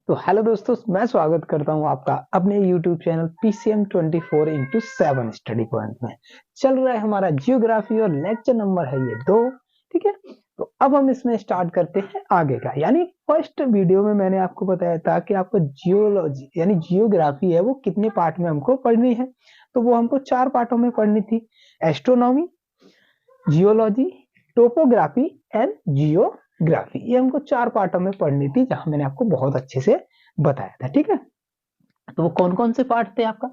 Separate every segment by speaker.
Speaker 1: तो हेलो दोस्तों, मैं स्वागत करता हूं आपका अपने YouTube channel PCM 24x7 study point में। चल रहा है हमारा जियोग्राफी और लेक्चर नंबर है ये 2। ठीक है, तो अब हम इसमें स्टार्ट करते हैं आगे का। यानी फर्स्ट वीडियो में मैंने आपको बताया था कि आपको जियोलॉजी यानी जियोग्राफी है वो कितने पार्ट में हमको पढ़नी है। तो वो हमको 4 पार्टों में पढ़नी थी। Astronomy, geology, topography and geography, ये हमको 4 पार्टों में पढ़नी थी, जहां मैंने आपको बहुत अच्छे से बताया था। ठीक है, तो वो कौन कौन से पार्ट थे आपका?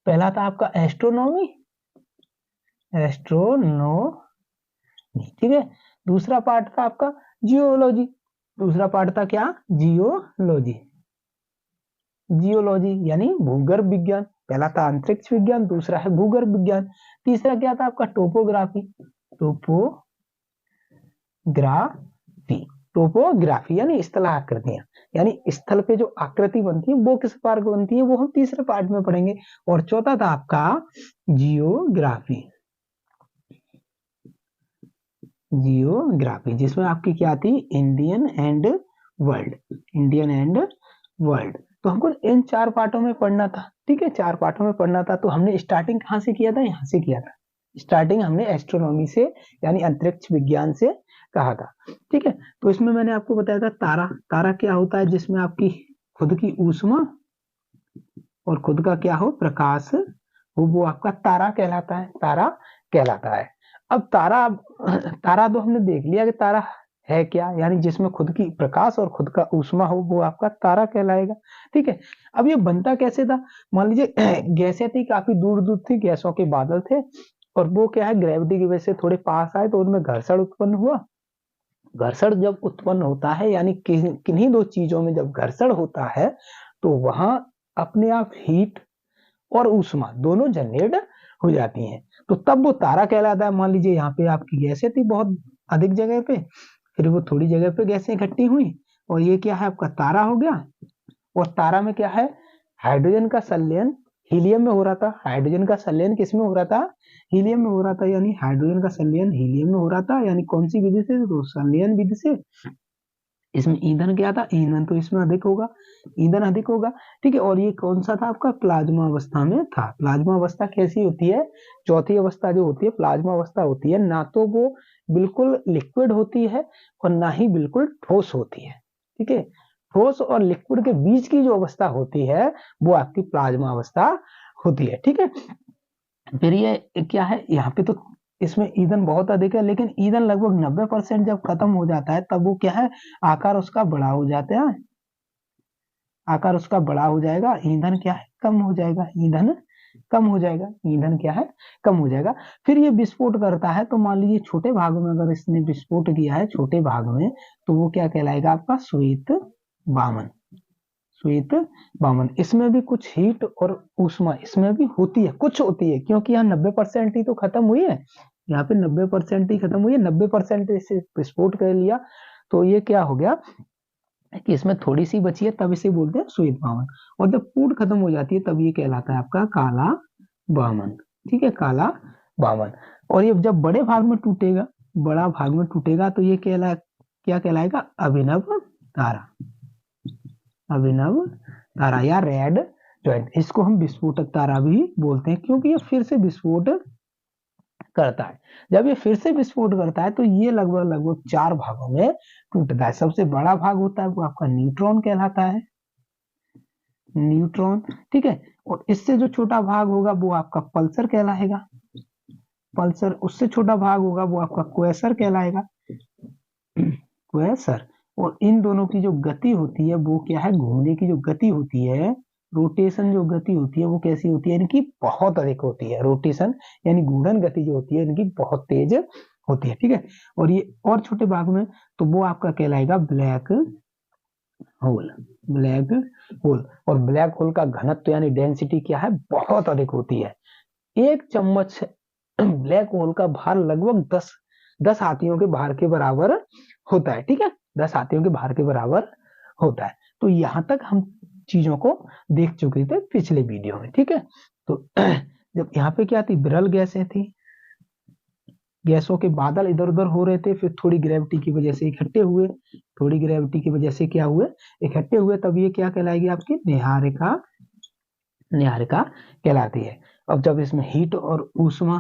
Speaker 1: पहला था आपका एस्ट्रोनॉमी, एस्ट्रोनॉमी। ठीक है, दूसरा पार्ट था आपका जियोलॉजी, दूसरा पार्ट था क्या? जियोलॉजी। जियोलॉजी यानी भूगर्भ विज्ञान। पहला था अंतरिक्ष विज्ञान, दूसरा है भूगर्भ विज्ञान। तीसरा क्या था आपका? टोपोग्राफी। टोपोग्राफी यानी स्थल आकृतियां, यानी स्थल पे जो आकृति बनती है वो किस प्रकार की बनती है, वो हम तीसरे पार्ट में पढ़ेंगे। और चौथा था आपका जियोग्राफी। जियोग्राफी जिसमें आपकी क्या थी? Indian and world. Indian and world. तो हमको इन 4 पार्टों में पढ़ना था। ठीक है, 4 पार्टों में पढ़ना था। तो हमने स्टार्टिंग कहाँ से किया था? यहाँ से किया था। स्टार्टिंग हमने एस्ट्रोनॉमी से यानी अंतरिक्ष विज्ञान से कहा था। ठीक है, तो इसमें मैंने आपको बताया था तारा। तारा क्या होता है? जिसमें आपकी खुद की ऊष्मा और खुद का क्या हो? प्रकाश हो, वो आपका तारा कहलाता है। तारा कहलाता है। अब तारा तारा तो हमने देख लिया कि तारा है क्या, यानी जिसमें खुद की प्रकाश और खुद का ऊष्मा हो, वो आपका तारा कहलाएगा। ठीक है, अब ये बनता कैसे था? मान लीजिए गैसें थी, काफी दूर दूर थी, गैसों के बादल थे, और वो क्या है, ग्रेविटी की वजह से थोड़े पास आए तो उनमें घर्षण उत्पन्न हुआ। घर्षण जब उत्पन्न होता है, यानी किन्हीं दो चीजों में जब घर्षण होता है, तो वहां अपने आप हीट और ऊष्मा दोनों जनरेट हो जाती हैं। तो तब वो तारा कहलाता है। मान लीजिए यहाँ पे आपकी गैसें थी बहुत अधिक जगह पे, फिर वो थोड़ी जगह पे गैसें इकट्ठी हुई, और ये क्या है? आपका तारा हो गया। और तारा में क्या है? हाइड्रोजन का संलयन हीलियम में हो रहा था। हाइड्रोजन का संलयन किस में हो रहा था? हीलियम में हो रहा था। यानी हाइड्रोजन का संलयन हीलियम में हो रहा था। यानी कौन सी विधि से? तो संलयन विधि से। इसमें ईंधन क्या था? ईंधन तो इसमें अधिक होगा, ईंधन अधिक होगा। ठीक है, और ये कौन सा था आपका? प्लाज्मा अवस्था में था। प्लाज्मा अवस्था कैसी होती है? चौथी अवस्था जो होती है प्लाज्मा अवस्था होती है, ना तो वो बिल्कुल लिक्विड होती है और ना ही बिल्कुल ठोस होती है। ठीक है, ठोस और लिक्विड के बीच की जो अवस्था होती है वो आपकी प्लाज्मा अवस्था होती है। ठीक है, फिर ये क्या है? यहाँ पे तो इसमें ईंधन बहुत अधिक है, लेकिन ईंधन लगभग 90% जब खत्म हो जाता है, तब वो क्या है? आकार उसका बड़ा हो जाता है। आकार उसका बड़ा हो जाएगा, ईंधन क्या है? कम हो जाएगा। ईंधन कम हो जाएगा। ईंधन क्या है? कम हो जाएगा। फिर ये विस्फोट करता है, तो मान लीजिए छोटे भाग में अगर इसने विस्फोट किया है, छोटे भाग में, तो वो क्या कहलाएगा? आपका श्वेत वामन। श्वेत वामन। इसमें भी कुछ हीट और ऊष्मा इसमें भी होती है, कुछ होती है, क्योंकि यहाँ 90% ही तो खत्म हुई है। यहाँ पे 90% ही खत्म हुई है, 90% इसे विस्फोट कर लिया, तो ये क्या हो गया कि इसमें थोड़ी सी बची है, तब इसे बोलते हैं श्वेत वामन। और जब पूर्ण खत्म हो जाती है, तब ये कहलाता है आपका काला वामन। ठीक है, काला वामन। और ये जब बड़े भाग में टूटेगा, बड़ा भाग में टूटेगा, तो ये क्या कहलाएगा? अभिनव तारा। अभिनव तारा या रेड जॉइंट। इसको हम विस्फोटक तारा भी बोलते हैं, क्योंकि ये फिर से विस्फोट करता है। जब ये फिर से विस्फोट करता है, तो ये लगभग लगभग 4 भागों में टूटता है। सबसे बड़ा भाग होता है वो आपका न्यूट्रॉन कहलाता है। न्यूट्रॉन। ठीक है, और इससे जो छोटा भाग होगा वो आपका पल्सर कहलाएगा। पल्सर। उससे छोटा भाग होगा वो आपका क्वेसर कहलाएगा। क्वेसर। और इन दोनों की जो गति होती है वो क्या है? घूमने की जो गति होती है, रोटेशन जो गति होती है, वो कैसी होती है? इनकी बहुत अधिक होती है। रोटेशन यानी घूर्णन गति जो होती है इनकी बहुत तेज होती है। ठीक है, और ये और छोटे भाग में, तो वो आपका कहलाएगा ब्लैक होल। Black hole. और ब्लैक होल का घनत्व यानी डेंसिटी क्या है? बहुत अधिक होती है। 1 चम्मच ब्लैक होल का भार लगभग 10 हाथियों के भार के बराबर होता है। ठीक है, 10 हाथियों के भार के बराबर होता है। तो यहां तक हम चीजों को देख चुके थे पिछले वीडियो में। ठीक है, तो जब यहाँ पे क्या थी? विरल गैसें थी। गैसों के बादल इधर उधर हो रहे थे, फिर थोड़ी ग्रेविटी की वजह से इकट्ठे हुए, थोड़ी ग्रेविटी की वजह से क्या हुए, इकट्ठे हुए, तब ये क्या कहलाएगी आपकी नीहारिका, नीहारिका कहलाती है। अब जब इसमें हीट और ऊष्मा,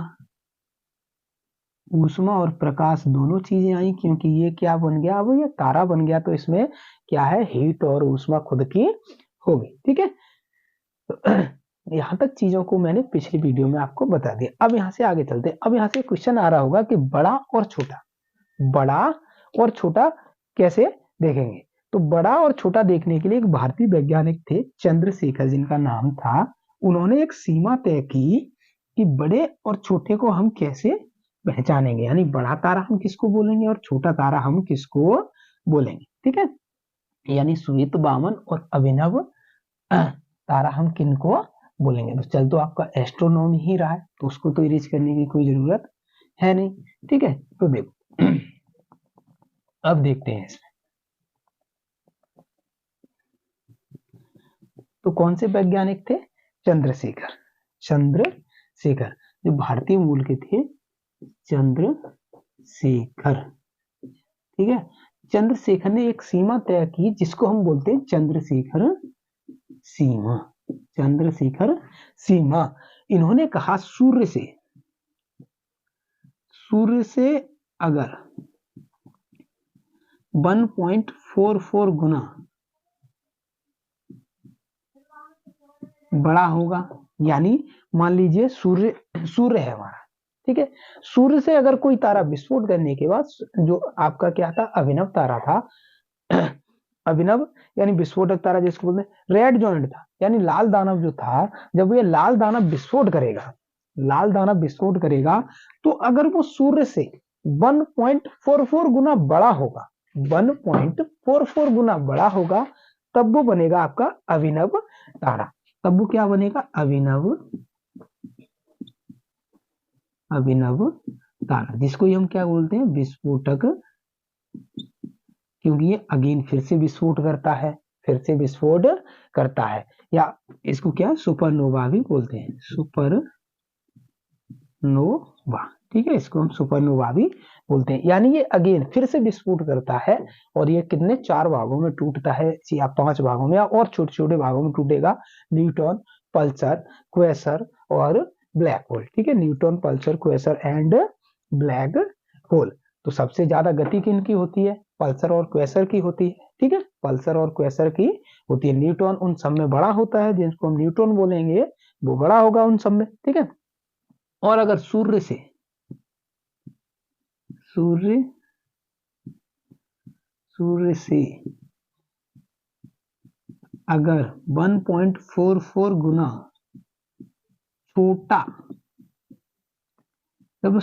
Speaker 1: ऊष्मा और प्रकाश दोनों चीजें आई, क्योंकि ये क्या बन गया, अब ये तारा बन गया, तो इसमें क्या है, हीट और ऊष्मा खुद की होगी। ठीक है, तो यहाँ तक चीजों को मैंने पिछली वीडियो में आपको बता दिया। अब यहाँ से आगे चलते हैं। अब यहाँ से क्वेश्चन आ रहा होगा कि बड़ा और छोटा, बड़ा और छोटा कैसे देखेंगे। तो बड़ा और छोटा देखने के लिए एक भारतीय वैज्ञानिक थे चंद्रशेखर जिनका नाम था, उन्होंने एक सीमा तय की कि बड़े और छोटे को हम कैसे पहचानेंगे, यानी बड़ा तारा हम किसको बोलेंगे और छोटा तारा हम किसको बोलेंगे। ठीक है, यानी श्वेत बामन और अभिनव तारा हम किनको बोलेंगे। तो चल तो आपका एस्ट्रोनॉमी ही रहा है, तो उसको तो इरेज करने की कोई जरूरत है नहीं। ठीक है, तो देखो अब देखते हैं इसमें, तो कौन से वैज्ञानिक थे, चंद्रशेखर, चंद्रशेखर जो भारतीय मूल के थे, चंद्रशेखर। ठीक है, चंद्रशेखर ने एक सीमा तय की जिसको हम बोलते हैं चंद्रशेखर सीमा, चंद्रशेखर सीमा। इन्होंने कहा सूर्य से अगर 1.44 गुना बड़ा होगा, यानी मान लीजिए सूर्य है हमारा, ठीक है, सूर्य से अगर कोई तारा विस्फोट करने के बाद, जो आपका क्या था, अभिनव तारा था, अभिनव यानी विस्फोटक तारा जिसको बोलते हैं, रेड जॉइंट था, यानी लाल दानव जो था, जब ये लाल दानव विस्फोट करेगा, लाल दानव विस्फोट करेगा, तो अगर वो सूर्य से 1.44 गुना बड़ा होगा, 1.44 गुना बड़ा होगा, तब वो बनेगा आपका अभिनव तारा। तब वो क्या बनेगा, अभिनव, अभिनव तारा, जिसको हम क्या बोलते हैं, विस्फोटक, क्योंकि ये अगेन फिर से विस्फोट करता है, फिर से विस्फोट करता है, या इसको क्या सुपरनोवा भी बोलते हैं, सुपरनोवा। ठीक है, इसको हम सुपरनोवा भी बोलते हैं, यानी ये अगेन फिर से विस्फोट करता है, और ये कितने 4 भागों में टूटता है, या 5 भागों में, या और छोटे छोटे भागों में टूटेगा, न्यूट्रॉन, पल्सर, क्वेसर और ब्लैक होल। ठीक है, neutron, pulsar, quasar and black hole. तो सबसे ज्यादा गति किनकी होती है, पल्सर और क्वेसर की होती है। ठीक है, पल्सर और क्वेसर की होती है। न्यूट्रॉन उन सब में बड़ा होता है, जिसको हम न्यूट्रॉन बोलेंगे, वो बड़ा होगा उन सब में। ठीक है, और अगर सूर्य से सूर्य सूर्य से अगर 1.44 गुना छोटा जब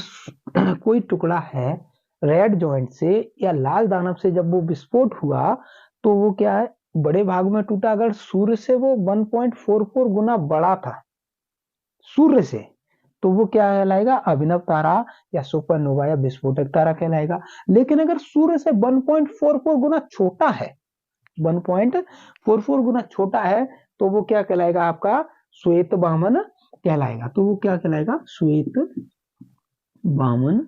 Speaker 1: कोई टुकड़ा है रेड जॉइंट से या लाल दानव से, जब वो विस्फोट हुआ, तो वो क्या है, बड़े भाग में टूटा। अगर सूर्य से वो 1.44 गुना बड़ा था सूर्य से, तो वो क्या कहलाएगा, अभिनव तारा या सुपरनोवा या विस्फोटक तारा कहलाएगा। लेकिन अगर सूर्य से 1.44 गुना छोटा है, 1.44 गुना छोटा है, तो वो क्या कहलाएगा, आपका श्वेत बामन कहलाएगा। तो वो क्या कहलाएगा, श्वेत बामन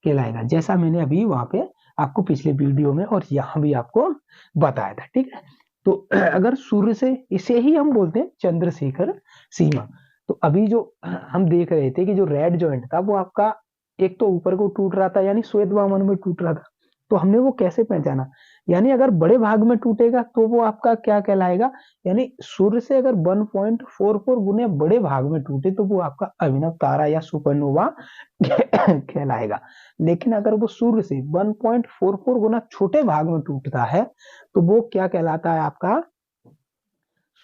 Speaker 1: कहलाएगा, जैसा मैंने अभी वहां पे आपको पिछले वीडियो में और यहाँ भी आपको बताया था। ठीक है, तो अगर सूर्य से, इसे ही हम बोलते हैं चंद्रशेखर सीमा। तो अभी जो हम देख रहे थे कि जो रेड जॉइंट था वो आपका एक तो ऊपर को टूट रहा था, यानी श्वेत बामन में टूट रहा था, तो हमने वो कैसे पहचाना, यानी अगर बड़े भाग में टूटेगा तो वो आपका क्या कहलाएगा, यानी सूर्य से अगर 1.44 गुने बड़े भाग में टूटे तो वो आपका अभिनव तारा या सुपरनोवा कहलाएगा। लेकिन अगर वो सूर्य से 1.44 गुना छोटे भाग में टूटता है, तो वो क्या कहलाता है, आपका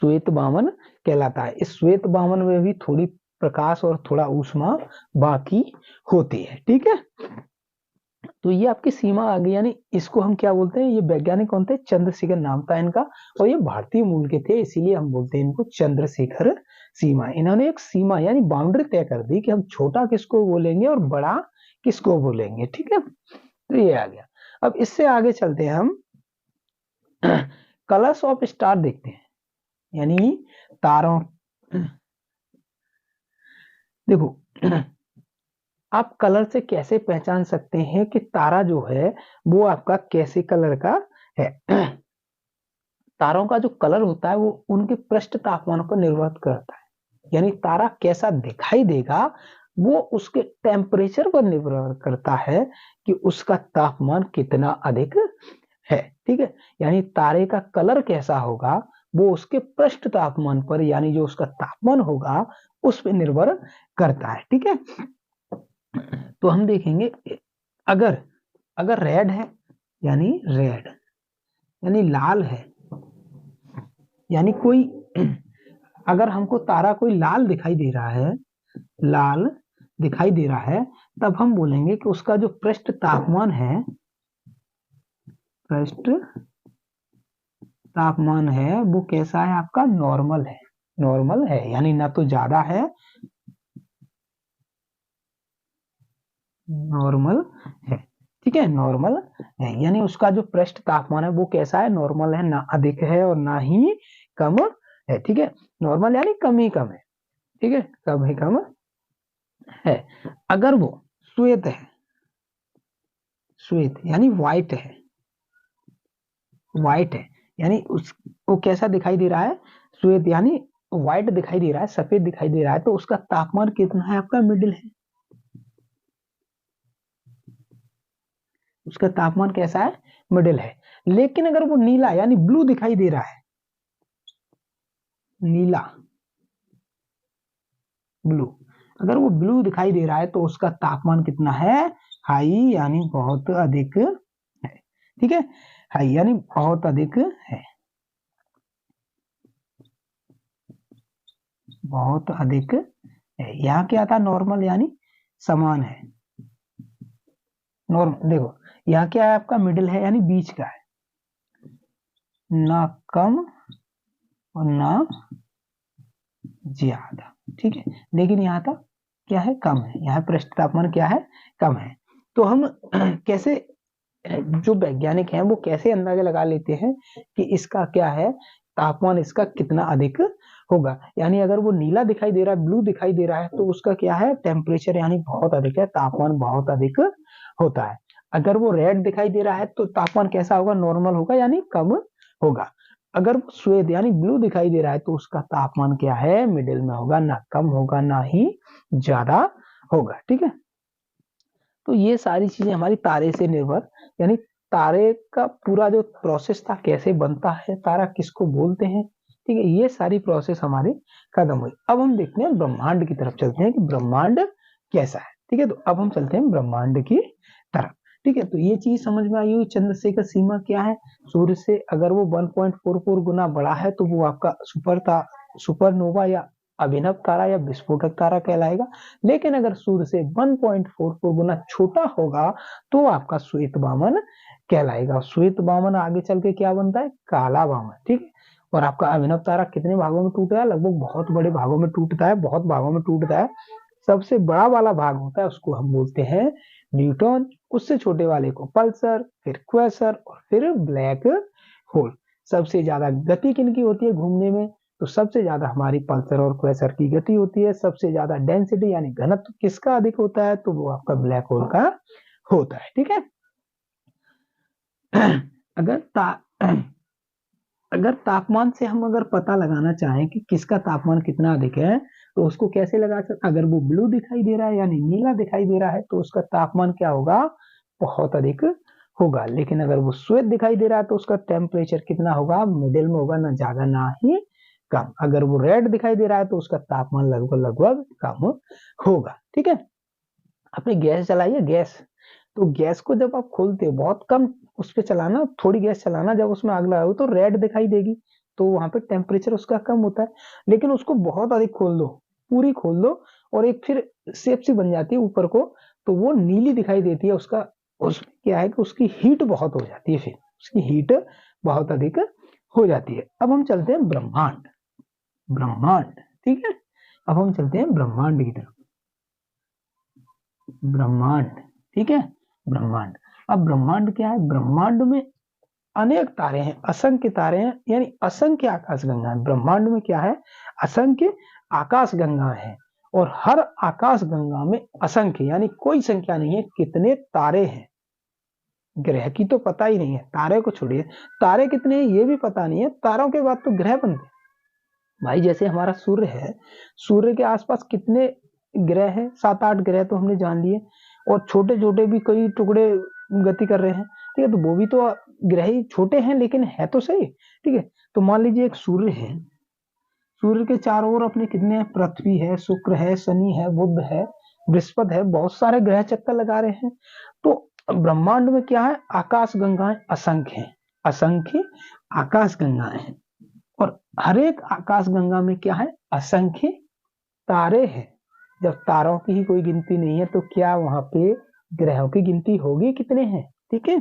Speaker 1: श्वेत बामन कहलाता है। इस श्वेत बामन में भी थोड़ी प्रकाश और थोड़ा ऊष्मा बाकी होती है। ठीक है, तो ये आपकी सीमा आ गई, यानी इसको हम क्या बोलते हैं, ये वैज्ञानिक कौन थे, चंद्रशेखर नाम था इनका, और ये भारतीय मूल के थे, इसीलिए हम बोलते हैं इनको चंद्रशेखर सीमा। इन्होंने एक सीमा यानी बाउंड्री तय कर दी कि हम छोटा किसको बोलेंगे और बड़ा किसको बोलेंगे। ठीक है, तो ये आ गया। अब इससे आगे चलते हैं हम, कलर्स ऑफ स्टार देखते हैं, यानी तारों, देखो आप कलर से कैसे पहचान सकते हैं कि तारा जो है वो आपका कैसे कलर का है? तारों का जो कलर होता है वो उनके पृष्ठ तापमान पर निर्भर करता है, यानी तारा कैसा दिखाई देगा वो उसके टेम्परेचर पर निर्भर करता है कि उसका तापमान कितना अधिक है। ठीक है, यानी तारे का कलर कैसा होगा वो उसके पृष्ठ तापमान पर, यानी जो उसका तापमान होगा उस पर निर्भर करता है। ठीक है, तो हम देखेंगे अगर अगर रेड है, यानी रेड यानी लाल है, यानी कोई अगर हमको तारा कोई लाल दिखाई दे रहा है, लाल दिखाई दे रहा है, तब हम बोलेंगे कि उसका जो पृष्ठ तापमान है, पृष्ठ तापमान है वो कैसा है आपका? नॉर्मल है। नॉर्मल है यानी ना तो ज्यादा है, नॉर्मल है। ठीक है, नॉर्मल है यानी उसका जो पृष्ठ तापमान है वो कैसा है? नॉर्मल है, ना अधिक है और ना ही कम है। ठीक है, नॉर्मल यानी कम ही कम है। ठीक है, कम ही कम है। अगर वो श्वेत है, श्वेत यानी व्हाइट है, व्हाइट है यानी उस वो कैसा दिखाई दे रहा है? श्वेत यानी व्हाइट दिखाई दे रहा है, सफेद दिखाई दे रहा है, तो उसका तापमान कितना है आपका? मिडिल है। उसका तापमान कैसा है? मिडिल है। लेकिन अगर वो नीला यानी ब्लू दिखाई दे रहा है, नीला, ब्लू, अगर वो ब्लू दिखाई दे रहा है तो उसका तापमान कितना है? हाई यानी बहुत अधिक है। ठीक है, हाई यानी बहुत अधिक है, बहुत अधिक है। यहाँ क्या था? नॉर्मल यानी समान है। नॉर्मल देखो यहाँ क्या है आपका? मिडिल है यानी बीच का है, ना कम और ना ज्यादा। ठीक है, लेकिन यहाँ था क्या है? कम है। यहाँ पृष्ठ तापमान क्या है? कम है। तो हम कैसे, जो वैज्ञानिक हैं वो कैसे अंदाजा लगा लेते हैं कि इसका क्या है? तापमान इसका कितना अधिक होगा? यानी अगर वो नीला दिखाई दे रहा है, ब्लू दिखाई दे रहा है, तो उसका क्या है? टेम्परेचर यानी बहुत अधिक है, तापमान बहुत अधिक होता है। अगर वो रेड दिखाई दे रहा है तो तापमान कैसा होगा? नॉर्मल होगा यानी कम होगा। अगर वो श्वेत यानी ब्लू दिखाई दे रहा है तो उसका तापमान क्या है? मिडिल में होगा, ना कम होगा ना ही ज्यादा होगा। ठीक है, तो ये सारी चीजें हमारी तारे से निर्भर, यानी तारे का पूरा जो प्रोसेस था, कैसे बनता है तारा, किसको बोलते हैं, ठीक है, ये सारी प्रोसेस हमारी खत्म हुई। अब हम देखते हैं ब्रह्मांड की तरफ चलते हैं कि ब्रह्मांड कैसा है। ठीक है, तो अब हम चलते हैं ब्रह्मांड की तरफ। ठीक है, तो ये चीज समझ में आई हुई। चंद्रशेखर सीमा क्या है? सूर्य से अगर वो 1.44 गुना बड़ा है तो वो आपका सुपरनोवा या अभिनव तारा या विस्फोटक तारा कहलाएगा। लेकिन अगर सूर्य से 1.44 गुना छोटा होगा तो आपका श्वेत वामन कहलाएगा। श्वेत वामन आगे चल के क्या बनता है? काला वामन। ठीक है, और आपका अभिनव तारा कितने भागों में टूटता है? लगभग बहुत बड़े भागों में टूटता है, बहुत भागों में टूटता है। सबसे बड़ा वाला भाग होता है उसको हम बोलते हैं न्यूट्रॉन, उससे छोटे वाले को पल्सर, फिर क्वेसर और फिर ब्लैक होल। सबसे ज्यादा गति किनकी होती है घूमने में? तो सबसे ज्यादा हमारी पल्सर और क्वेसर की गति होती है। सबसे ज्यादा डेंसिटी यानी घनत्व किसका अधिक होता है? तो वो आपका ब्लैक होल का होता है। ठीक है, अगर अगर तापमान से हम अगर पता लगाना चाहें कि किसका तापमान कितना अधिक है तो उसको कैसे लगा सकते? अगर वो ब्लू दिखाई दे रहा है यानी नीला दिखाई दे रहा है तो उसका तापमान क्या होगा? बहुत अधिक होगा। लेकिन अगर वो श्वेत दिखाई दे रहा है तो उसका टेम्परेचर कितना होगा? मिडिल में होगा, ना ज्यादा ना ही कम। अगर वो रेड दिखाई दे रहा है तो उसका तापमान लगभग लगभग कम होगा। ठीक है, आपने गैस जलाई है, गैस, तो गैस को जब आप खोलते हो बहुत कम उस पर चलाना, थोड़ी गैस चलाना, जब उसमें आग लगाओ तो रेड दिखाई देगी, तो वहां पे टेम्परेचर उसका कम होता है। लेकिन उसको बहुत अधिक खोल दो, पूरी खोल दो, और एक फिर शेप सी बन जाती है ऊपर को, तो वो नीली दिखाई देती है। उसका उसमें क्या है कि उसकी हीट बहुत हो जाती है, फिर उसकी हीट बहुत अधिक हो जाती है। अब हम चलते हैं ब्रह्मांड, ब्रह्मांड। ठीक है, अब हम चलते हैं ब्रह्मांड की तरफ, ब्रह्मांड। ठीक है, ब्रह्मांड। अब ब्रह्मांड क्या है? ब्रह्मांड में अनेक तारे हैं, असंख्य तारे हैं, यानी असंख्य आकाश गंगा है। ब्रह्मांड में क्या है? असंख्य आकाश गंगा है। और हर आकाश गंगा में असंख्य यानी कोई संख्या नहीं है कितने तारे हैं। ग्रह की तो पता ही नहीं है, तारे को छोड़िए, तारे कितने हैं ये भी पता नहीं है, तारों के बाद तो ग्रह बनते हैं भाई। जैसे हमारा सूर्य है, सूर्य के आसपास कितने ग्रह हैं, 7-8 ग्रह तो हमने जान लिए, और छोटे छोटे भी कई टुकड़े गति कर रहे हैं, ठीक है, तो वो भी तो ग्रह ही छोटे हैं लेकिन है तो सही, ठीक है। तो मान लीजिए एक सूर्य है, सूर्य के चारों ओर अपने कितने हैं, पृथ्वी है, शुक्र है, शनि है, बुध है, बृहस्पति है, बहुत सारे ग्रह चक्कर लगा रहे हैं। तो ब्रह्मांड में क्या है, आकाश गंगाएं असंख्य हैं, असंख्य आकाश गंगाएं हैं, और हर एक आकाश गंगा में क्या है, असंख्य तारे हैं। जब तारों की ही कोई गिनती नहीं है तो क्या वहां पे ग्रहों की गिनती होगी कितने हैं, ठीक है।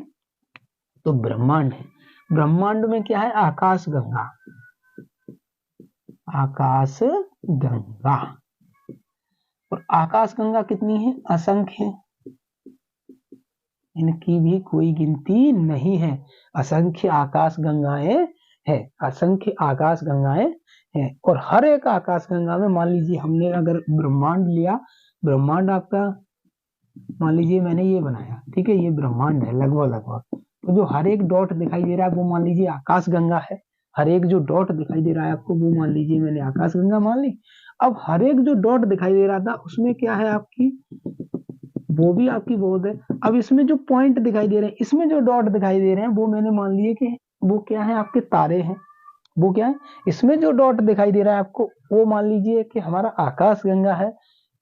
Speaker 1: तो ब्रह्मांड है, ब्रह्मांड में क्या है, आकाश गंगा, आकाश गंगा, और आकाश गंगा कितनी है, असंख्य, इनकी भी कोई गिनती नहीं है, असंख्य आकाश गंगाएं है, असंख्य आकाश गंगाएं हैं। और हर एक आकाश गंगा में मान लीजिए हमने अगर ब्रह्मांड लिया, ब्रह्मांड आपका मान लीजिए मैंने ये बनाया, ठीक है, ये ब्रह्मांड है लगभग लगभग, तो जो हर एक डॉट दिखाई दे रहा है वो मान लीजिए आकाश गंगा है, हर एक जो डॉट दिखाई दे रहा है आपको वो मान लीजिए मैंने आकाश गंगा मान ली। अब हर एक जो डॉट दिखाई दे रहा था उसमें क्या है आपकी, वो भी आपकी बहुत है। अब इसमें जो पॉइंट दिखाई दे रहे हैं, इसमें जो डॉट दिखाई दे रहे हैं वो मैंने मान लिए कि वो क्या है, आपके तारे हैं, वो क्या है, इसमें जो डॉट दिखाई दे रहा है आपको वो मान लीजिए कि हमारा आकाश गंगा है,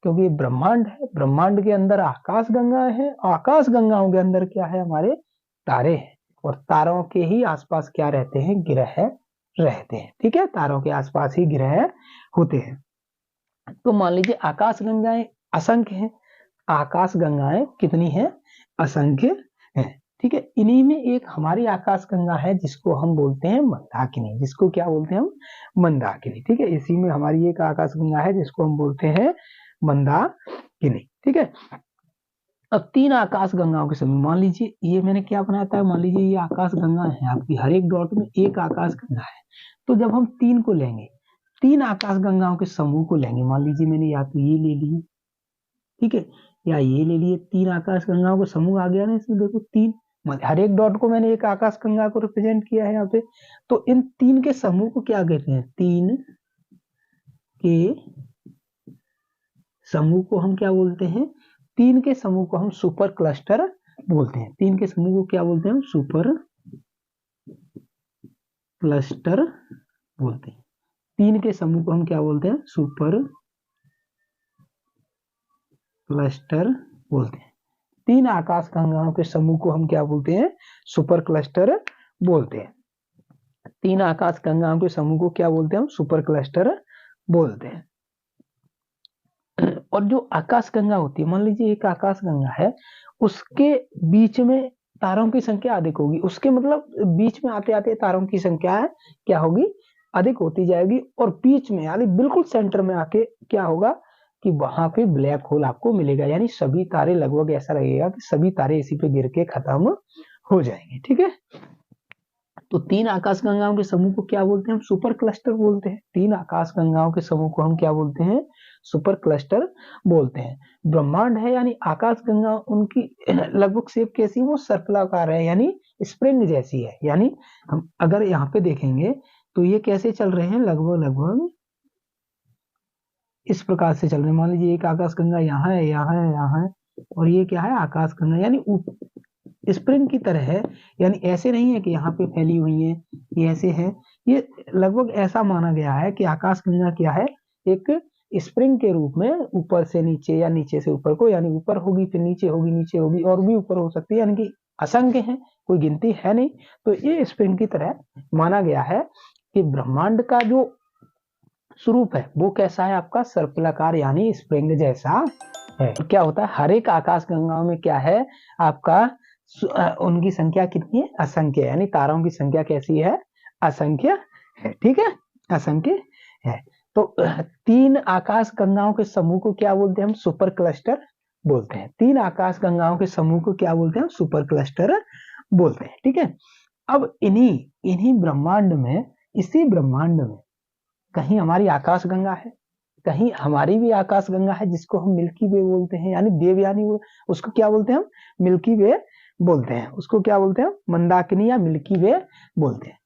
Speaker 1: क्योंकि ब्रह्मांड है, ब्रह्मांड के अंदर आकाश गंगा है, आकाश गंगाओं के अंदर क्या है, हमारे तारे हैं, और तारों के ही आसपास क्या रहते हैं, ग्रह रहते हैं, ठीक है, तारों के आसपास ही ग्रह होते हैं। तो मान लीजिए आकाश गंगाएं असंख्य हैं, आकाश गंगाएं कितनी है, असंख्य है, ठीक है। इन्हीं में एक हमारी आकाश गंगा है जिसको हम बोलते हैं मंदाकिनी, जिसको क्या बोलते हैं हम, मंदाकिनी, ठीक है। इसी में हमारी एक आकाश गंगा है जिसको हम बोलते हैं मंदाकिनी, ठीक है। अब 3 आकाश गंगाओं के समूह, मान लीजिए ये मैंने क्या बनाया था, मान लीजिए ये आकाश गंगा है आपकी, हर एक डॉट में एक आकाश गंगा है, तो जब हम 3 को लेंगे, 3 आकाश गंगाओं के समूह को लेंगे, मान लीजिए मैंने या तो ये ले लिए, ठीक है, या ये ले लिए, 3 आकाश गंगाओं का समूह आ गया ना इसमें, देखो 3, हर एक डॉट को मैंने एक आकाश गंगा को रिप्रेजेंट किया है यहाँ पे, तो इन 3 के समूह को क्या कहते हैं, 3 के समूह को हम क्या बोलते हैं, 3 के समूह को हम सुपर क्लस्टर बोलते हैं, 3 के समूह को क्या बोलते हैं, हम सुपर क्लस्टर बोलते हैं, 3 के समूह को हम क्या बोलते हैं, सुपर क्लस्टर बोलते हैं, 3 आकाश गंगाओं के समूह को हम क्या बोलते हैं, सुपर क्लस्टर बोलते हैं, 3 आकाश गंगाओं के समूह को क्या बोलते हैं, हम सुपर क्लस्टर बोलते हैं। और जो आकाश गंगा होती है, मान लीजिए एक आकाश गंगा है, उसके बीच में तारों की संख्या अधिक होगी, उसके मतलब बीच में आते आते तारों की संख्या है क्या होगी, अधिक होती जाएगी, और बीच में यानी बिल्कुल सेंटर में आके क्या होगा कि वहां पे ब्लैक होल आपको मिलेगा, यानी सभी तारे लगभग ऐसा लगेगा कि सभी तारे इसी पे गिर के खत्म हो जाएंगे, ठीक है। तो 3 आकाश गंगाओं के समूह को क्या बोलते हैं, हम सुपर क्लस्टर बोलते हैं, 3 आकाश गंगाओं के समूह को हम क्या बोलते हैं, सुपर क्लस्टर बोलते हैं। ब्रह्मांड है यानी आकाश गंगा, उनकी लगभग शेप कैसी, वो सर्कलाकार है, यानी स्प्रिंग जैसी है, यानी हम अगर यहाँ पे देखेंगे तो ये कैसे चल रहे हैं, लगभग लगभग इस प्रकार से चल रहे हैं। मान लीजिए एक आकाश गंगा यहाँ है, यहाँ है, यहाँ है, और ये क्या है, आकाश गंगा, यानी स्प्रिंग की तरह है, यानी ऐसे नहीं है कि यहाँ पे फैली हुई है, ये ऐसे है, ये लगभग ऐसा माना गया है कि आकाश गंगा क्या है, एक स्प्रिंग के रूप में ऊपर से नीचे या नीचे से ऊपर को, यानी ऊपर होगी फिर नीचे होगी, नीचे होगी और भी ऊपर हो सकती है, यानी कि असंख्य है, कोई गिनती है नहीं। तो ये स्प्रिंग की तरह माना गया है कि ब्रह्मांड का जो स्वरूप है वो कैसा है, आपका सर्पिलाकार यानी स्प्रिंग जैसा है। क्या होता है, हर एक आकाश गंगाओं में क्या है आपका, उनकी संख्या कितनी है, असंख्य, यानी तारों की संख्या कैसी है, असंख्य है, ठीक है, असंख्य है। तो 3 आकाश गंगाओं के समूह को क्या बोलते हैं, हम सुपर क्लस्टर बोलते हैं, 3 आकाश गंगाओं के समूह को क्या बोलते हैं, सुपर क्लस्टर बोलते हैं, ठीक है। अब इन्हीं ब्रह्मांड में, इसी ब्रह्मांड में कहीं हमारी आकाश गंगा है, कहीं हमारी भी आकाशगंगा है जिसको हम मिल्की वे बोलते हैं, यानी देवयानी, उसको क्या बोलते हैं हम, मिल्की वे बोलते हैं, उसको क्या बोलते हैं, मंदाकिनी या मिल्की वे बोलते हैं।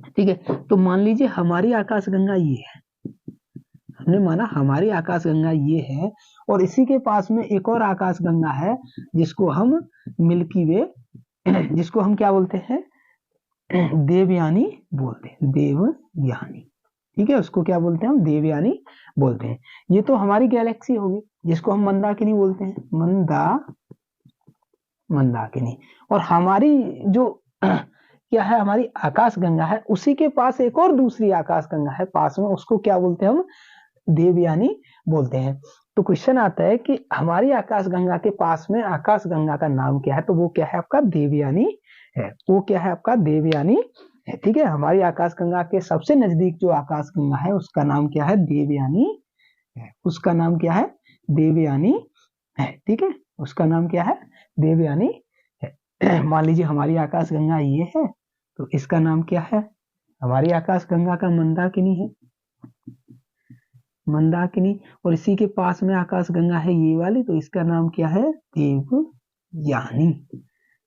Speaker 1: ठीक है, तो मान लीजिए हमारी आकाशगंगा ये है, हमने माना हमारी आकाशगंगा ये है, और इसी के पास में एक और आकाशगंगा है जिसको हम मिल्की वे, जिसको हम क्या बोलते हैं, देवयानी बोलते हैं, देवयानी। ठीक है, उसको क्या बोलते हैं हम, देवयानी बोलते हैं। ये तो हमारी गैलेक्सी होगी जिसको हम मंदाकिनी बोलते हैं, मंदाकिनी। और हमारी जो क्या है, हमारी आकाशगंगा है, उसी के पास एक और दूसरी आकाशगंगा है पास में, उसको क्या बोलते हैं हम, देवयानी बोलते हैं। तो क्वेश्चन आता है कि हमारी आकाशगंगा के पास में आकाशगंगा का नाम क्या है, तो वो क्या है आपका, देवयानी है। वो क्या है आपका, देवयानी है। ठीक है, हमारी आकाशगंगा के सबसे नजदीक जो आकाशगंगा है उसका नाम क्या है, देवयानी है। उसका नाम क्या है, देवयानी है। ठीक है, उसका नाम क्या है, देवयानी है। मान लीजिए हमारी आकाशगंगा ये है, तो इसका नाम क्या है, हमारी आकाशगंगा का मंदाकिनी है, मंदाकिनी। और इसी के पास में आकाशगंगा है ये वाली, तो इसका नाम क्या है, देवयानी,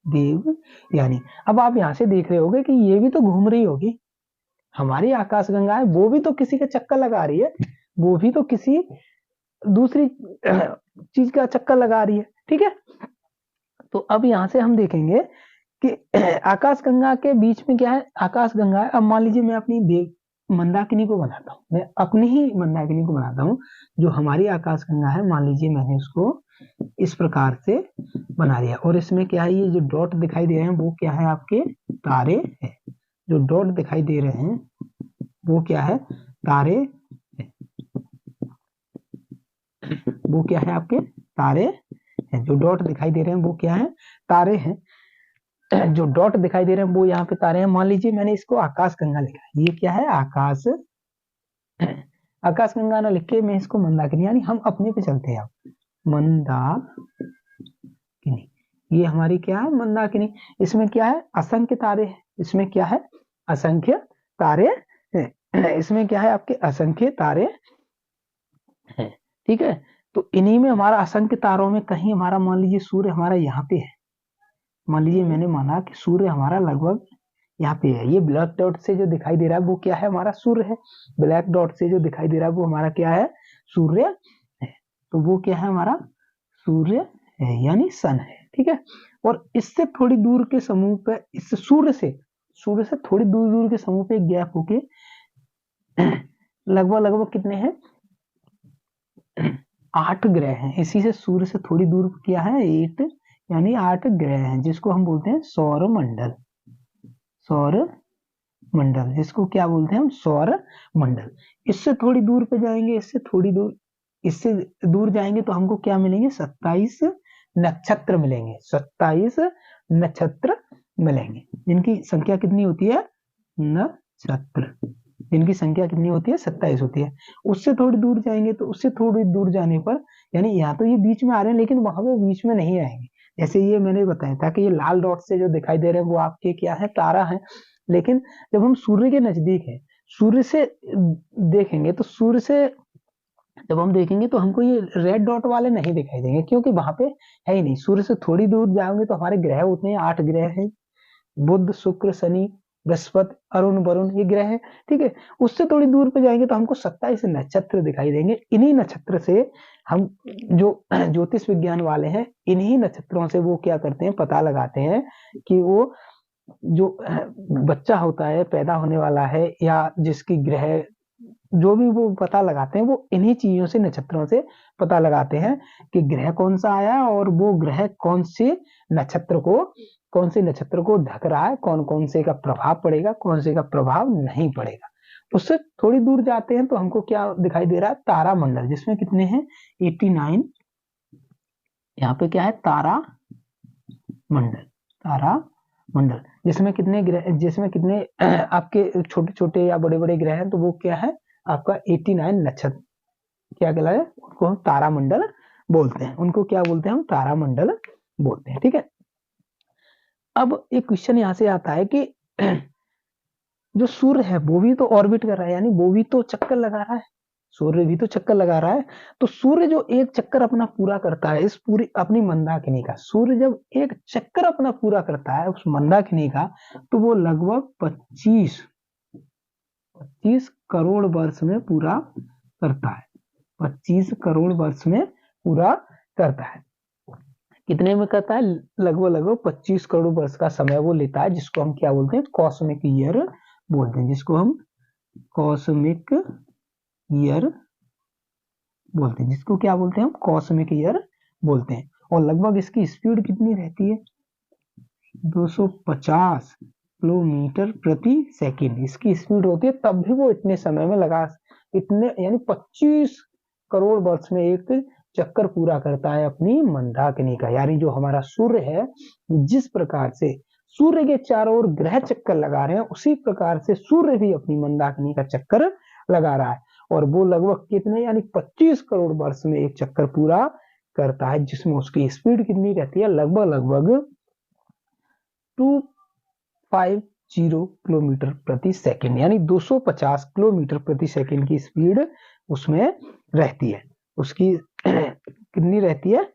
Speaker 1: देवयानी। अब आप यहाँ से देख रहे होगे कि ये भी तो घूम रही होगी, हमारी आकाशगंगा है वो भी तो किसी का चक्कर लगा रही है, वो भी तो किसी दूसरी चीज का चक्कर लगा रही है। ठीक है, तो अब यहाँ से हम देखेंगे कि आकाशगंगा के बीच में क्या है, आकाशगंगा है। अब मान लीजिए मैं अपनी मंदाकिनी को बनाता हूँ, मैं अपनी ही मंदाकिनी को बनाता हूँ, जो हमारी आकाशगंगा है, मान लीजिए मैंने उसको इस प्रकार से बना दिया। और इसमें क्या है, ये जो डॉट दिखाई दे रहे हैं वो क्या है, आपके तारे हैं। जो डॉट दिखाई दे रहे हैं वो क्या है, तारे हैं। वो क्या है, आपके तारे हैं। जो डॉट दिखाई दे रहे हैं वो क्या है, तारे हैं। जो डॉट दिखाई दे रहे हैं वो यहाँ पे तारे हैं। मान लीजिए मैंने इसको आकाशगंगा लिखा है, ये क्या है, आकाशगंगा ना लिख के मैं इसको मंदाकिनी, यानी हम अपने पे चलते हैं। मंदाकिनी, ये हमारी क्या है, मंदाकिनी। इसमें क्या है, असंख्य तारे हैं। इसमें क्या है, असंख्य तारे हैं। इसमें क्या है, आपके असंख्य तारे हैं। ठीक है, तो इन्हीं में हमारा असंख्य तारों में कहीं हमारा, मान लीजिए सूर्य हमारा यहाँ पे है, मान लीजिए मैंने माना कि सूर्य हमारा लगभग यहाँ पे है। ये ब्लैक डॉट से जो दिखाई दे रहा है वो क्या है, हमारा सूर्य है। ब्लैक डॉट से जो दिखाई दे रहा है वो हमारा क्या है, सूर्य है। तो वो क्या है, हमारा सूर्य है, यानी सन है। ठीक है, और इससे थोड़ी दूर के समूह पे, इससे सूर्य से थोड़ी दूर दूर के समूह पे गैप होके लगभग लगभग कितने हैं, 8 ग्रह हैं। इसी से सूर्य से थोड़ी दूर क्या है, 8, यानी 8 ग्रह हैं, जिसको हम बोलते हैं सौर मंडल। सौर मंडल, जिसको क्या बोलते हैं हम, सौर मंडल। इससे थोड़ी दूर पे जाएंगे, इससे थोड़ी दूर, इससे दूर जाएंगे तो हमको क्या मिलेंगे, 27 नक्षत्र मिलेंगे। 27 नक्षत्र मिलेंगे, जिनकी संख्या कितनी होती है, नक्षत्र, जिनकी संख्या कितनी होती है, 27 होती है। उससे थोड़ी दूर जाएंगे तो उससे थोड़ी दूर जाने पर, यानी यहाँ तो ये बीच में आ रहे हैं लेकिन वहां वो बीच में नहीं आएंगे। जैसे ये मैंने बताया था कि ये लाल डॉट से जो दिखाई दे रहे हैं वो आपके क्या है, तारा है। लेकिन जब हम सूर्य के नजदीक है, सूर्य से देखेंगे तो सूर्य से जब हम देखेंगे तो हमको ये रेड डॉट वाले नहीं दिखाई देंगे, क्योंकि वहां पे है ही नहीं। सूर्य से थोड़ी दूर जाओगे तो हमारे ग्रह उतने 8 ग्रह हैं, बुध शुक्र शनि बृहस्पति अरुण वरुण, ये ग्रह है। ठीक है, उससे थोड़ी दूर पे जाएंगे तो हमको 27 नक्षत्र दिखाई देंगे। इन्हीं नक्षत्र से हम जो ज्योतिष विज्ञान वाले हैं, इन्हीं नक्षत्रों से वो क्या करते हैं, पता लगाते हैं कि वो जो बच्चा होता है, पैदा होने वाला है, या जिसकी ग्रह, जो भी वो पता लगाते हैं वो इन्हीं चीजों से, नक्षत्रों से पता लगाते हैं कि ग्रह कौन सा आया है और वो ग्रह कौन से नक्षत्र को ढक रहा है, कौन कौन से का प्रभाव पड़ेगा, कौन से का प्रभाव नहीं पड़ेगा। उससे थोड़ी दूर जाते हैं तो हमको क्या दिखाई दे रहा है, तारा मंडल, जिसमें कितने हैं, 89। यहाँ पे क्या है, तारा मंडल, जिसमें कितने ग्रह, जिसमें कितने आपके छोटे छोटे या बड़े बड़े ग्रह हैं, तो वो क्या है आपका 89 नक्षत्र, क्या कहलाए, उनको हम तारा मंडल बोलते हैं। उनको क्या बोलते हैं, हम तारा मंडल बोलते हैं। ठीक है, अब एक क्वेश्चन यहाँ से आता है कि जो सूर्य है वो भी तो ऑर्बिट कर रहा है, यानी वो भी तो चक्कर लगा रहा है। सूर्य भी तो चक्कर लगा रहा है। तो सूर्य जो एक चक्कर अपना पूरा करता है इस पूरी अपनी मंदाकिनी का, सूर्य जब एक चक्कर अपना पूरा करता है उस मंदाकिनी का, तो वो लगभग 25 करोड़ वर्ष में पूरा करता है। 25 करोड़ वर्ष में पूरा करता है। कितने में करता है? लगभग 25 करोड़ वर्ष का समय वो लेता है, जिसको हम क्या बोलते हैं? कॉस्मिक ईयर बोलते हैं, जिसको हम कॉस्मिक ईयर बोलते हैं, जिसको क्या बोलते हैं? हम कॉस्मिक ईयर बोलते हैं। और लगभग इसकी स्पीड कितनी रहती है? 250 किलोमीटर प्रति सेकंड इसकी स्पीड होती है। तब भी वो इतने समय में इतने यानी 25 करोड़ वर्ष में एक चक्कर पूरा करता है अपनी मंदाकिनी का। यानी जो हमारा सूर्य है, जिस प्रकार से सूर्य के चारों ओर ग्रह चक्कर लगा रहे हैं, उसी प्रकार से सूर्य भी अपनी मंदाकिनी का चक्कर लगा रहा है। और वो लगभग कितने यानी 25 करोड़ वर्ष में एक चक्कर पूरा करता है, जिसमें उसकी स्पीड कितनी रहती है? लगभग 250 किलोमीटर प्रति सेकंड, यानी 250 किलोमीटर प्रति सेकंड की स्पीड उसमें रहती है। उसकी कितनी रहती है?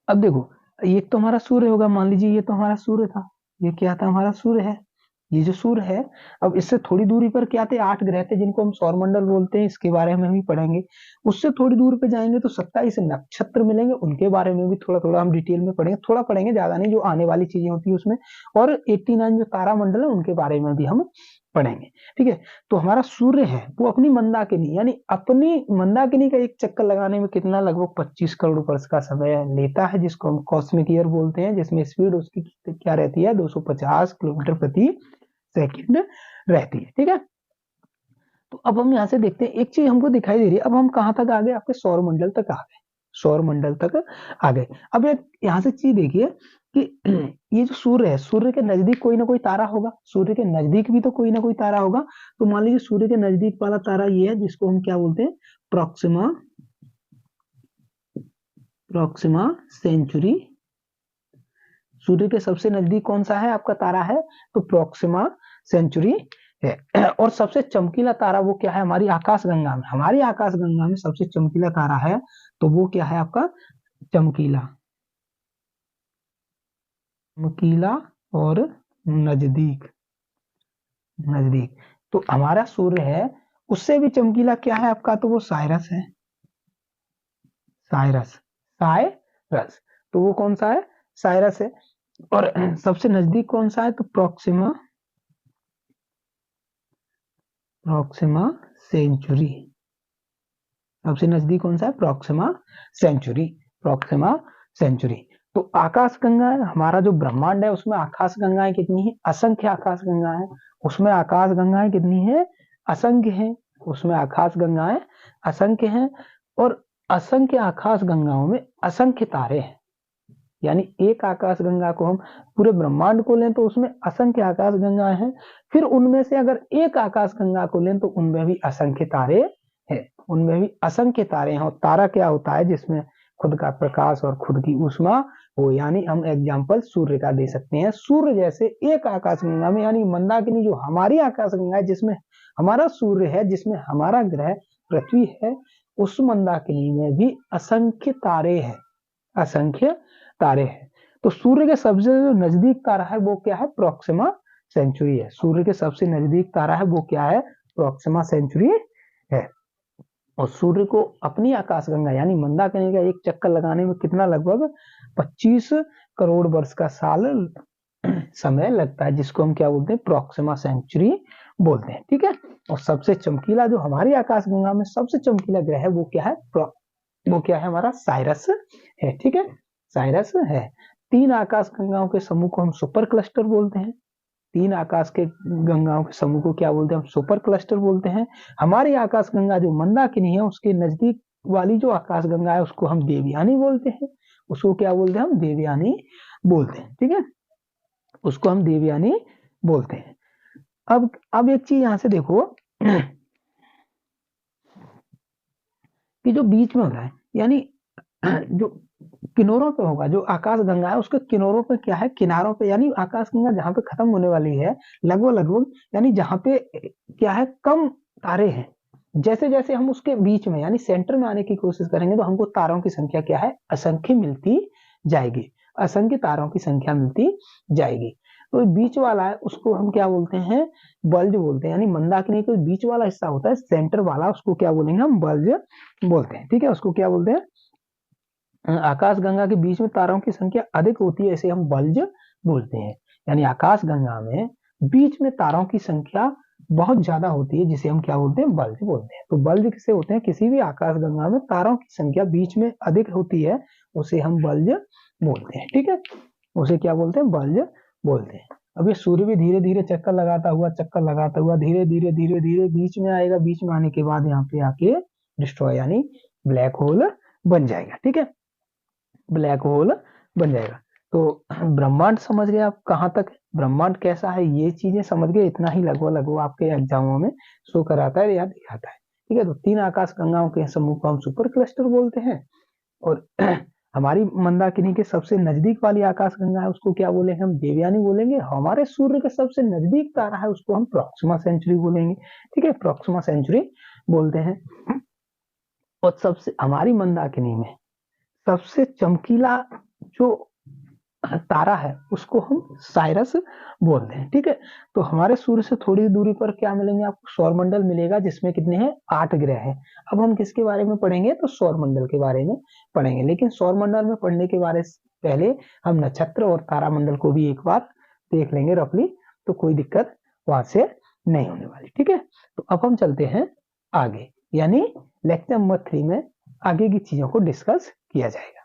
Speaker 1: अब देखो, ये तो हमारा सूर्य होगा, मान लीजिए ये तो हमारा सूर्य था, ये क्या था? हमारा सूर्य है। ये जो सूर्य है, अब इससे थोड़ी दूरी पर क्या थे? 8 ग्रह थे, जिनको हम सौरमंडल बोलते हैं। इसके बारे में भी पढ़ेंगे। उससे थोड़ी दूर पे जाएंगे तो 27 नक्षत्र मिलेंगे, उनके बारे में भी थोड़ा थोड़ा हम डिटेल में पढ़ेंगे। थोड़ा पढ़ेंगे, ज्यादा नहीं, जो आने वाली चीजें होती है उसमें। और 89 जो तारा मंडल है उनके बारे में भी हम पढ़ेंगे। ठीक है, तो हमारा सूर्य है वो अपनी मंदाकिनी यानी अपनी मंदाकिनी का एक चक्कर लगाने में कितना? लगभग 25 करोड़ वर्ष का समय लेता है, जिसको हम कॉस्मिक ईयर बोलते हैं, जिसमें स्पीड उसकी क्या रहती है? 250 किलोमीटर प्रति सेकंड रहती है। ठीक है, तो अब हम यहाँ से देखते हैं, एक चीज हमको दिखाई दे रही है। अब हम कहाँ तक आ गए? आपके सौर मंडल तक आ गए, सौर मंडल तक आ गए। अब एक यहाँ से चीज देखिए कि ये जो सूर्य है, सूर्य के नजदीक कोई ना कोई तारा होगा, सूर्य के नजदीक भी तो कोई ना कोई तारा होगा। तो मान लीजिए सूर्य के नजदीक वाला तारा ये है, जिसको हम क्या बोलते हैं? Proxima Centauri. सूर्य के सबसे नजदीक कौन सा है आपका तारा है? तो प्रॉक्सिमा सेंचुरी है। और सबसे चमकीला तारा वो क्या है? हमारी आकाशगंगा में, हमारी आकाशगंगा में सबसे चमकीला तारा है, तो वो क्या है आपका? चमकीला और नजदीक नजदीक तो हमारा सूर्य है, उससे भी चमकीला क्या है आपका? तो वो साइरस है। साइरस तो वो कौन सा है? साइरस है। और सबसे नजदीक कौन सा है? तो प्रॉक्सिमा सेंचुरी। सबसे नजदीक कौन सा है? Proxima Centauri. तो आकाश गंगा हमारा जो ब्रह्मांड है, उसमें आकाश गंगाएं कितनी है? असंख्य आकाश गंगाएं। उसमें आकाश गंगाएं कितनी है? असंख्य है। उसमें आकाश गंगाएं असंख्य हैं। और असंख्य आकाश गंगाओं में असंख्य तारे हैं। यानी एक आकाश गंगा को हम पूरे ब्रह्मांड को लें तो उसमें असंख्य आकाश गंगाएं हैं। फिर उनमें से अगर एक आकाश गंगा को लें तो उनमें भी असंख्य तारे हैं, उनमें भी असंख्य तारे हैं। और तारा क्या होता है? जिसमें खुद का प्रकाश और खुद की ऊष्मा हो। यानी हम एग्जाम्पल सूर्य का दे सकते हैं। सूर्य जैसे एक आकाश गंगा में, यानी मंदाकिनी जो हमारी आकाश गंगा है, जिसमें हमारा सूर्य है, जिसमें हमारा ग्रह पृथ्वी है, उस मंदाकिनी में भी असंख्य तारे हैं, असंख्य तारे हैं। तो सूर्य के सबसे जो नजदीक तारा है वो क्या है? प्रॉक्सिमा सेंचुरी है। सूर्य के सबसे नजदीक तारा है वो क्या है? प्रॉक्सिमा सेंचुरी है। और सूर्य को अपनी आकाशगंगा यानी मंदाकिनी का एक चक्कर लगाने में कितना? लगभग 25 करोड़ वर्ष का साल समय लगता है, जिसको हम क्या बोलते हैं? प्रॉक्सिमा सेंचुरी बोलते हैं। ठीक है, और सबसे चमकीला जो हमारी आकाशगंगा में सबसे चमकीला ग्रह है वो क्या है? वो क्या है? हमारा साइरस है। ठीक है, साइरस है। 3 आकाश गंगाओं के समूह को हम सुपर क्लस्टर बोलते हैं। 3 आकाश के गंगाओं के समूह को क्या बोलते हैं? हम सुपर क्लस्टर बोलते हैं। हमारी आकाश गंगा जो मंदाकिनी है, उसके नजदीक वाली जो आकाश गंगा है उसको हम देवयानी बोलते हैं। उसको क्या बोलते हैं? हम देवयानी बोलते हैं। ठीक है, उसको हम देवयानी बोलते हैं। अब एक चीज यहां से देखो कि जो बीच में होता है, यानी जो किनारों पे होगा, जो आकाश गंगा है उसके किनारों पे क्या है, किनारों पे, यानी आकाश गंगा जहाँ पे खत्म होने वाली है लगभग लगभग, यानी जहाँ पे क्या है कम तारे हैं, जैसे जैसे हम उसके बीच में यानी सेंटर में आने की कोशिश करेंगे तो हमको तारों की संख्या क्या है, असंख्य मिलती जाएगी, असंख्य तारों की संख्या मिलती जाएगी। तो बीच वाला है उसको हम क्या बोलते हैं, बल्ज बोलते हैं, यानी मंदाकिनी का बीच वाला हिस्सा होता है सेंटर वाला, उसको क्या बोलेंगे हम, बल्ज बोलते हैं। ठीक है, उसको क्या बोलते हैं, आकाश गंगा के बीच में तारों की संख्या अधिक होती है, इसे हम बल्ज बोलते हैं। यानी आकाश गंगा में बीच में तारों की संख्या बहुत ज्यादा होती है, जिसे हम क्या बोलते हैं, बल्ज बोलते हैं। तो बल्ज किसे होते हैं, किसी भी आकाश गंगा में तारों की संख्या बीच में अधिक होती है, उसे हम बल्ज बोलते हैं। ठीक है, उसे क्या बोलते हैं, बल्ज बोलते हैं। अब ये सूर्य भी धीरे धीरे चक्कर लगाता हुआ धीरे धीरे बीच में आएगा, बीच में आने के बाद यहाँ पे आके डिस्ट्रॉय यानी ब्लैक होल बन जाएगा। ठीक है, ब्लैक होल बन जाएगा। तो ब्रह्मांड समझ गए आप कहाँ तक, ब्रह्मांड कैसा है ये चीजें समझ गए, इतना ही लगभग लगभग आपके एग्जामों में शो कराता है या दिखाता है। ठीक है, तो 3 आकाश गंगाओं के समूह को हम सुपर क्लस्टर बोलते हैं, और हमारी मंदाकिनी के सबसे नजदीक वाली आकाश गंगा है उसको क्या बोलेंगे, हम देवयानी बोलेंगे। हमारे सूर्य के सबसे नजदीक तारा है उसको हम प्रॉक्सिमा सेंचुरी बोलेंगे। ठीक है, प्रॉक्सिमा सेंचुरी बोलते हैं। और सबसे हमारी मंदाकिनी में सबसे चमकीला जो तारा है उसको हम साइरस बोलते हैं। ठीक है, तो हमारे सूर्य से थोड़ी दूरी पर क्या मिलेंगे आपको, सौरमंडल मिलेगा, जिसमें कितने हैं, 8 ग्रह हैं। अब हम किसके बारे में पढ़ेंगे, तो सौरमंडल के बारे में पढ़ेंगे। लेकिन सौरमंडल में पढ़ने के बारे से पहले हम नक्षत्र और तारामंडल को भी एक बार देख लेंगे रफली, तो कोई दिक्कत वहां से नहीं होने वाली। ठीक है, तो अब हम चलते हैं आगे, यानी लेक्चर नंबर 3 में आगे की चीजों को डिस्कस किया जाएगा।